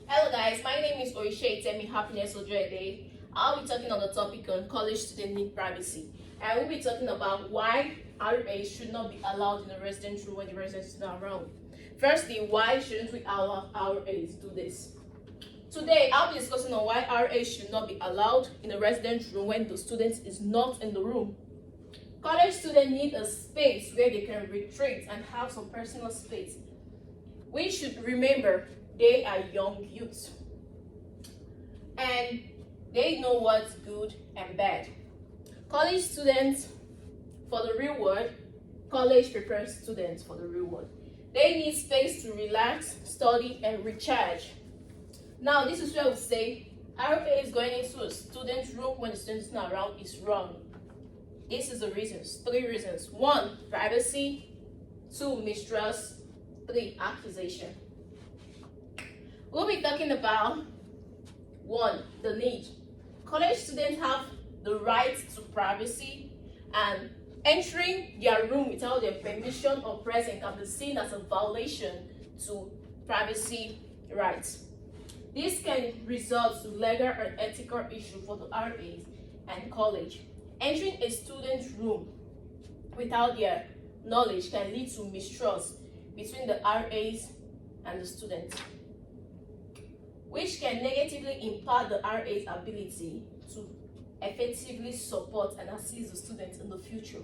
Hello guys, my name is Oishe Temi Happiness Ojoede. I'll be talking on the topic on college student need privacy. And we'll be talking about why RAs should not be allowed in a resident room when the resident is not around. Firstly, why shouldn't we allow RAs to do this? Today, I'll be discussing on why RAs should not be allowed in a resident room when the student is not in the room. College students need a space where they can retreat and have some personal space. We should remember they are young youths and they know what's good and bad. College students for the real world, college prepares students for the real world. They need space to relax, study, and recharge. Now, this is where we say RA is going into a student's room when the student is not around is wrong. This is the reasons, 3 reasons. 1, privacy. 2, mistrust. 3, accusation. We'll be talking about 1, the need. College students have the right to privacy, and entering their room without their permission or presence can be seen as a violation to privacy rights. This can result to legal and ethical issues for the RAs and college. Entering a student's room without their knowledge can lead to mistrust between the RAs and the students, which can negatively impact the RA's ability to effectively support and assist the students in the future.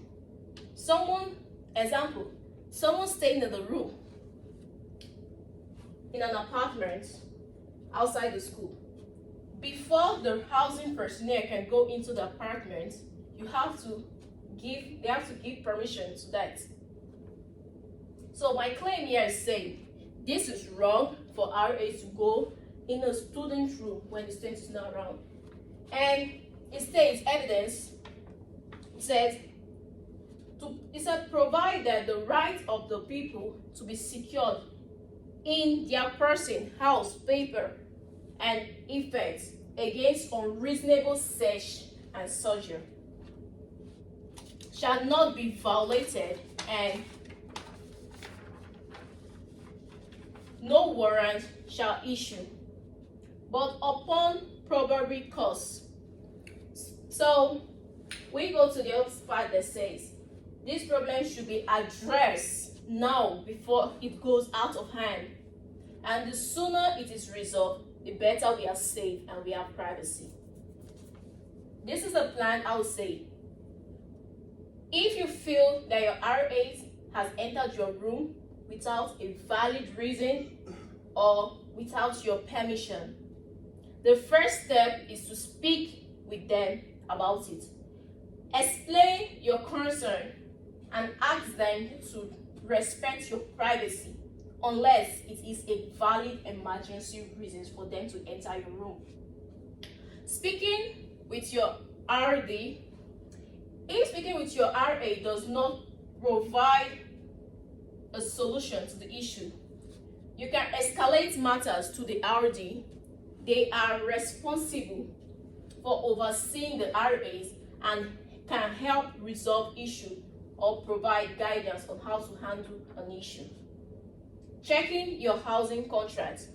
Someone staying in the room in an apartment outside the school. Before the housing personnel can go into the apartment, they have to give permission to that. So my claim here is saying this is wrong for RAs to go in a student's room when the student is not around. And it states evidence, it said provide that the right of the people to be secured in their person, house, paper, and effects against unreasonable search and seizure shall not be violated, and no warrant shall issue but upon probable cause. So we go to the other part that says this problem should be addressed now before it goes out of hand, and the sooner it is resolved, the better we are safe and we have privacy. This is a plan. I would say if you feel that your RA has entered your room without a valid reason or without your permission, the first step is to speak with them about it. Explain your concern and ask them to respect your privacy unless it is a valid emergency reason for them to enter your room. Speaking with your RD, if speaking with your RA does not provide a solution to the issue, you can escalate matters to the RD. They are responsible for overseeing the RAs and can help resolve issues or provide guidance on how to handle an issue. Checking your housing contract.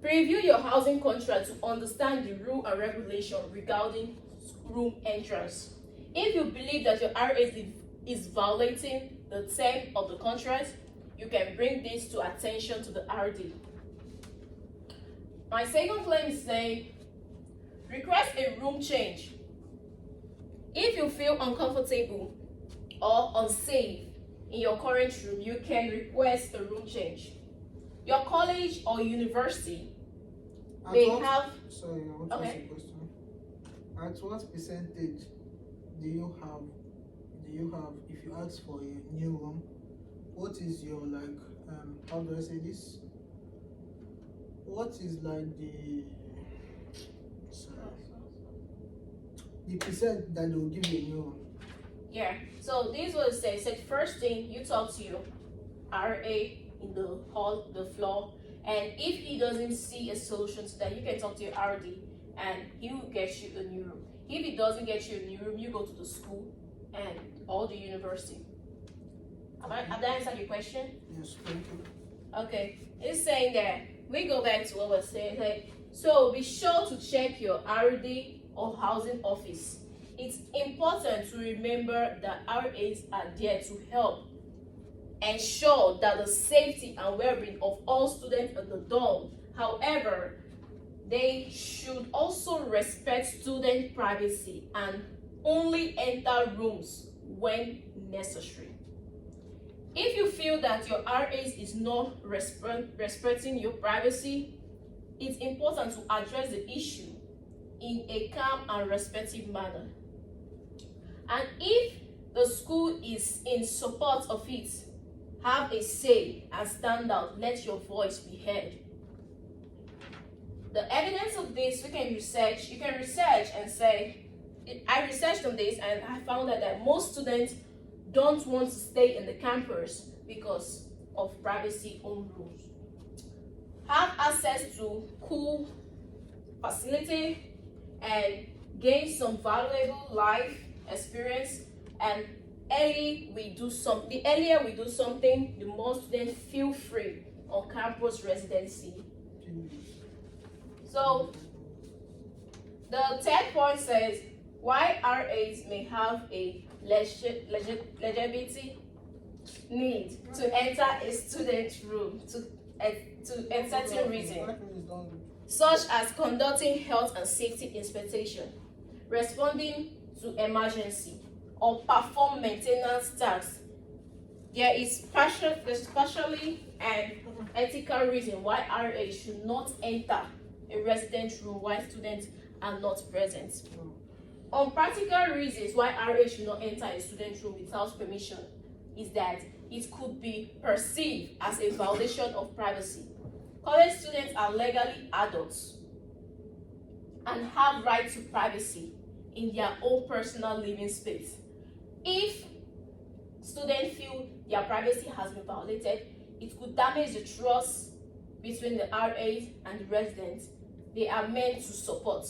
Review your housing contract to understand the rule and regulation regarding room entrance. If you believe that your RA is violating the term of the contract, you can bring this to attention to the RD. My second claim is saying, request a room change. If you feel uncomfortable or unsafe in your current room, you can request a room change. Your college or university may have... Sorry, I want to ask a question. At what percentage do you have, if you ask for a new room, what is your, how do I say this? What is the percent that they will give you a new room? Yeah, so this is what it says. It said first thing, you talk to your RA in the hall, the floor, and if he doesn't see a solution to that, you can talk to your RD and he will get you a new room. If he doesn't get you a new room, you go to the school and or the university. Have I answered your question? Yes, thank you. Okay, it's saying that we go back to what we're saying. Like, so be sure to check your RD or housing office. It's important to remember that RAs are there to help ensure that the safety and well-being of all students in the dorm. However, they should also respect student privacy and only enter rooms when necessary. If you feel that your RAs is not respecting your privacy, it's important to address the issue in a calm and respectful manner. And if the school is in support of it, have a say and stand out, let your voice be heard. The evidence of this, you can research and say, I researched on this and I found out that most students don't want to stay in the campus because of privacy own rules. Have access to cool facility and gain some valuable life experience, and the earlier we do something, the more students feel free on campus residency. So the third point says why RAs may have a legibility need to enter a student room to a certain reason, such as conducting health and safety inspection, responding to emergency, or perform maintenance tasks. There is partially an ethical reason why RA should not enter a residence room while students are not present. Practical reasons why RA should not enter a student room without permission is that it could be perceived as a violation of privacy. College students are legally adults and have right to privacy in their own personal living space. If students feel their privacy has been violated, it could damage the trust between the RAs and the residents they are meant to support.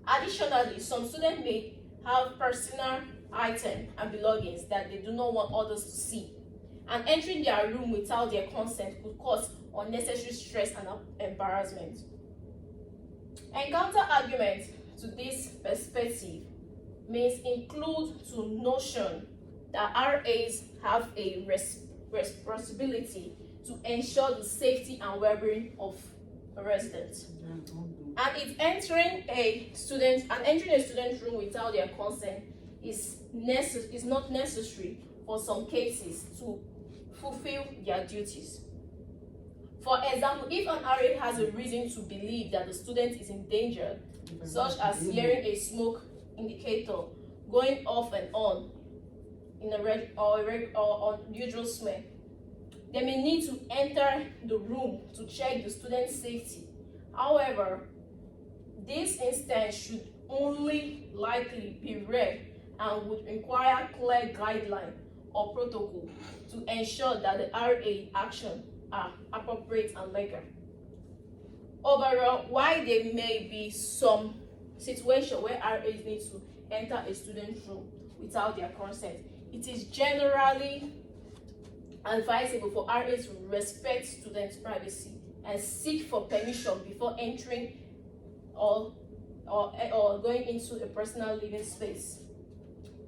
Additionally, some students may have personal items and belongings that they do not want others to see, and entering their room without their consent could cause unnecessary stress and embarrassment. A counter argument to this perspective may include the notion that RAs have a responsibility to ensure the safety and well-being of residents. And if entering a student room without their consent is not necessary for some cases to fulfill their duties. For example, if an RA has a reason to believe that the student is in danger, such as hearing a smoke indicator going off and on in or unusual smell, they may need to enter the room to check the student's safety. However, this instance should only likely be rare and would require clear guideline or protocol to ensure that the RA action are appropriate and legal. Overall, while there may be some situation where RAs need to enter a student room without their consent, it is generally advisable for RAs to respect students' privacy and seek for permission before entering or going into a personal living space.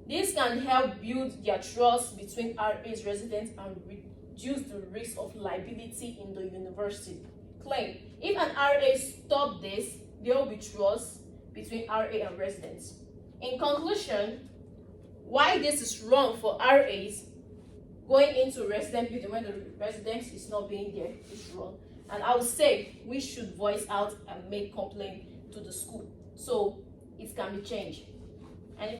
This can help build their trust between RAs, residents, and reduce the risk of liability in the university. Claim: if an RA stops this, there will be trust between RA and residents. In conclusion, why this is wrong for RAs going into resident building when the residence is not being there is wrong. And I would say we should voice out and make complaint to the school so it can be changed.